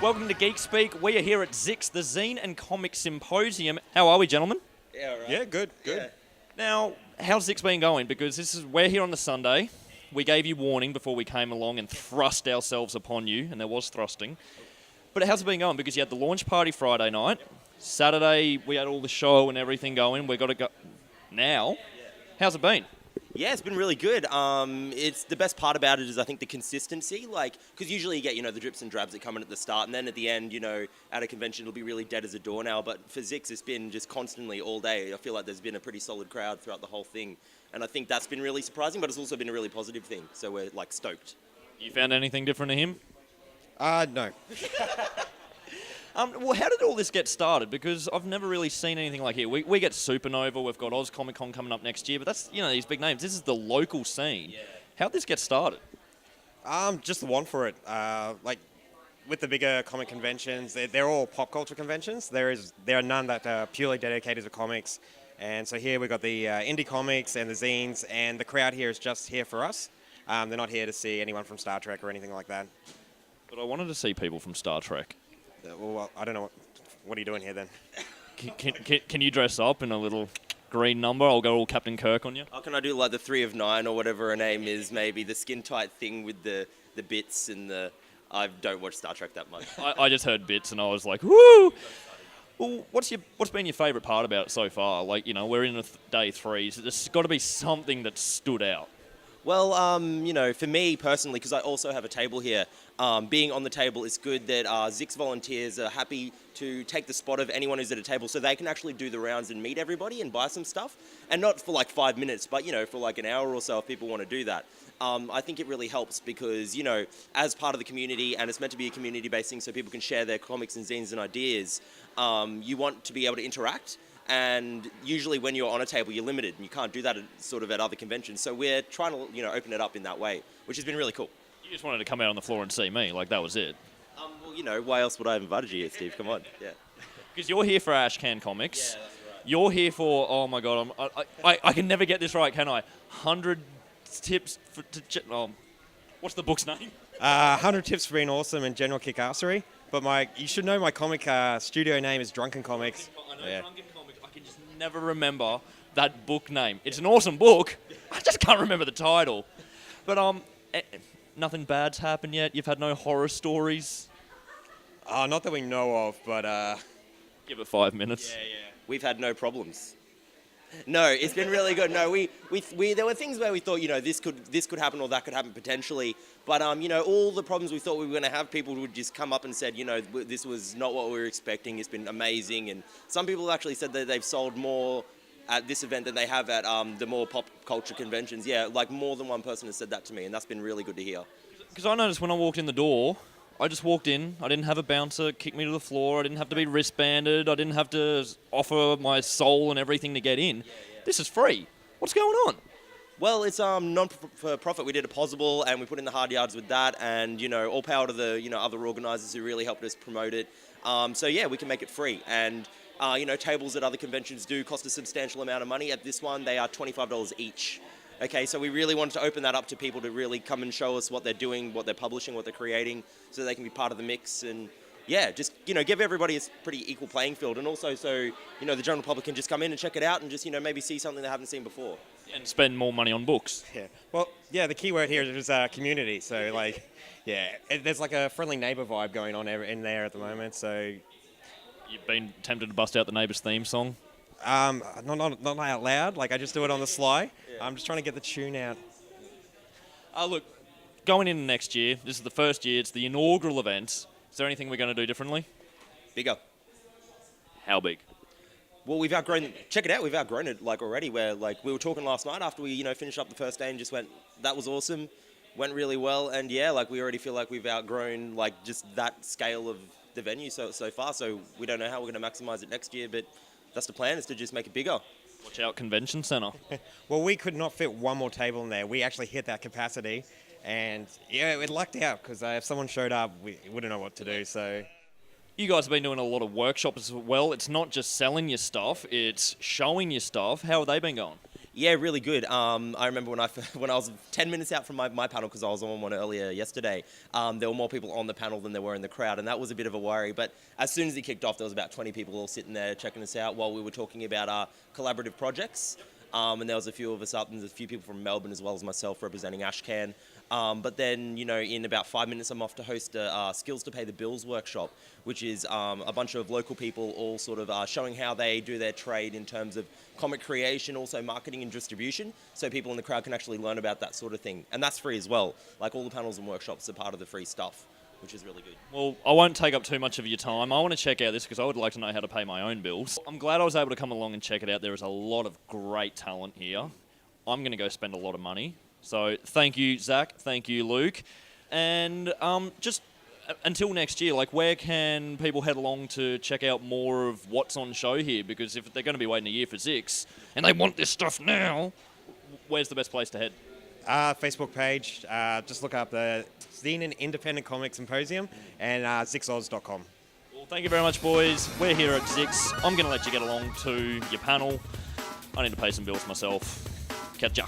Welcome to Geek Speak. We are here at ZICS, the Zine and Comic Symposium. How are we, gentlemen? Yeah, right. Yeah, good. Yeah. Now, how's ZICS been going? Because we're here on the Sunday. We gave you warning before we came along and thrust ourselves upon you, and there was thrusting. But how's it been going? Because you had the launch party Friday night. Saturday, we had all the show and everything going. We've got to go now. How's it been? Yeah, it's been really good. It's the best part about it is I think the consistency, because usually you get, the drips and drabs that come in at the start, and then at the end, at a convention, it'll be really dead as a doornail. But for ZICS, it's been just constantly all day. I feel like there's been a pretty solid crowd throughout the whole thing. And I think that's been really surprising, but it's also been a really positive thing. So we're, stoked. You found anything different to him? No. Well, how did all this get started? Because I've never really seen anything like here. We get Supernova, we've got Oz Comic Con coming up next year, but that's, these big names. This is the local scene. Yeah. How'd this get started? Just the one for it. With the bigger comic conventions, they're all pop culture conventions. There are none that are purely dedicated to comics. And so here we've got the Indy Comics and the Zines, and the crowd here is just here for us. They're not here to see anyone from Star Trek or anything like that. But I wanted to see people from Star Trek. Well, I don't know. What are you doing here then? Can you dress up in a little green number? I'll go all Captain Kirk on you. How can I do the 3 of 9 or whatever her name is, maybe the skin tight thing with the bits and the... I don't watch Star Trek that much. I just heard bits and I was like, woo! Well, what's been your favourite part about it so far? We're in day 3, so there's got to be something that stood out. Well, for me personally, because I also have a table here, being on the table is good that ZICS volunteers are happy to take the spot of anyone who's at a table so they can actually do the rounds and meet everybody and buy some stuff. And not for 5 minutes, but, for an hour or so if people want to do that. I think it really helps because, as part of the community, and it's meant to be a community-based thing so people can share their comics and zines and ideas, you want to be able to interact. And usually when you're on a table, you're limited, and you can't do that at other conventions. So we're trying to, open it up in that way, which has been really cool. You just wanted to come out on the floor and see me, that was it. Well, why else would I have invited you here, Steve? Come on, yeah. Because you're here for Ashcan Comics. Yeah, that's right. You're here for, oh my God, I can never get this right, can I? 100 tips what's the book's name? 100 Tips for Being Awesome and General Kickassery. But you should know my comic studio name is Drunken Comics. I know Drunken Comics. I can just never remember that book name. It's an awesome book. I just can't remember the title. But nothing bad's happened yet. You've had no horror stories. Not that we know of, but give it 5 minutes. Yeah. We've had no problems. No, it's been really good. No, we there were things where we thought, this could happen or that could happen potentially. But, all the problems we thought we were going to have, people would just come up and said, this was not what we were expecting. It's been amazing. And some people actually said that they've sold more at this event than they have at the more pop culture conventions. Yeah, more than one person has said that to me, and that's been really good to hear. Because I noticed when I walked in the door, I just walked in. I didn't have a bouncer kick me to the floor. I didn't have to be wristbanded. I didn't have to offer my soul and everything to get in. Yeah. This is free. What's going on? Well, it's non-for-profit. We did a possible, and we put in the hard yards with that, and all power to the other organisers who really helped us promote it. So yeah, we can make it free, and tables at other conventions do cost a substantial amount of money. At this one, they are $25 each. Okay, so we really wanted to open that up to people to really come and show us what they're doing, what they're publishing, what they're creating, so they can be part of the mix. And yeah, just, give everybody a pretty equal playing field. And also so, the general public can just come in and check it out and just, maybe see something they haven't seen before. And spend more money on books. Yeah. Well, yeah, the key word here is community. So, there's a friendly neighbour vibe going on in there at the moment. So, you've been tempted to bust out the Neighbours theme song? Not out loud. I just do it on the sly. Yeah. I'm just trying to get the tune out. Look, going into next year, this is the first year, it's the inaugural event. Is there anything we're going to do differently? Bigger. How big? Well, we've outgrown, check it out, we've outgrown it already, where we were talking last night after we, finished up the first day and just went, that was awesome, went really well, and yeah, we already feel like we've outgrown just that scale of the venue so far, so we don't know how we're going to maximise it next year, but that's the plan, is to just make it bigger. Watch out, Convention Centre. Well, we could not fit one more table in there. We actually hit that capacity, and yeah, it lucked out, because if someone showed up, we wouldn't know what to do, so... You guys have been doing a lot of workshops as well. It's not just selling your stuff, it's showing your stuff. How have they been going? Yeah, really good. I remember when I was 10 minutes out from my panel, because I was on one earlier yesterday, there were more people on the panel than there were in the crowd, and that was a bit of a worry. But as soon as it kicked off, there was about 20 people all sitting there checking us out while we were talking about our collaborative projects. And there was a few of us up, and there's a few people from Melbourne as well as myself representing Ashcan. But then, in about 5 minutes, I'm off to host a Skills to Pay the Bills workshop, which is a bunch of local people all sort of showing how they do their trade in terms of comic creation, also marketing and distribution, so people in the crowd can actually learn about that sort of thing. And that's free as well. Like, all the panels and workshops are part of the free stuff, which is really good. Well, I won't take up too much of your time. I want to check out this because I would like to know how to pay my own bills. I'm glad I was able to come along and check it out. There is a lot of great talent here. I'm going to go spend a lot of money. So thank you, Zach. Thank you, Luke. And just until next year, like, where can people head along to check out more of what's on show here? Because if they're going to be waiting a year for ZICS and they want this stuff now, where's the best place to head? Facebook page. Just look up the Zine and Independent Comic Symposium and ZICSoz.com. Well, thank you very much, boys. We're here at ZICS. I'm going to let you get along to your panel. I need to pay some bills myself. Catch ya.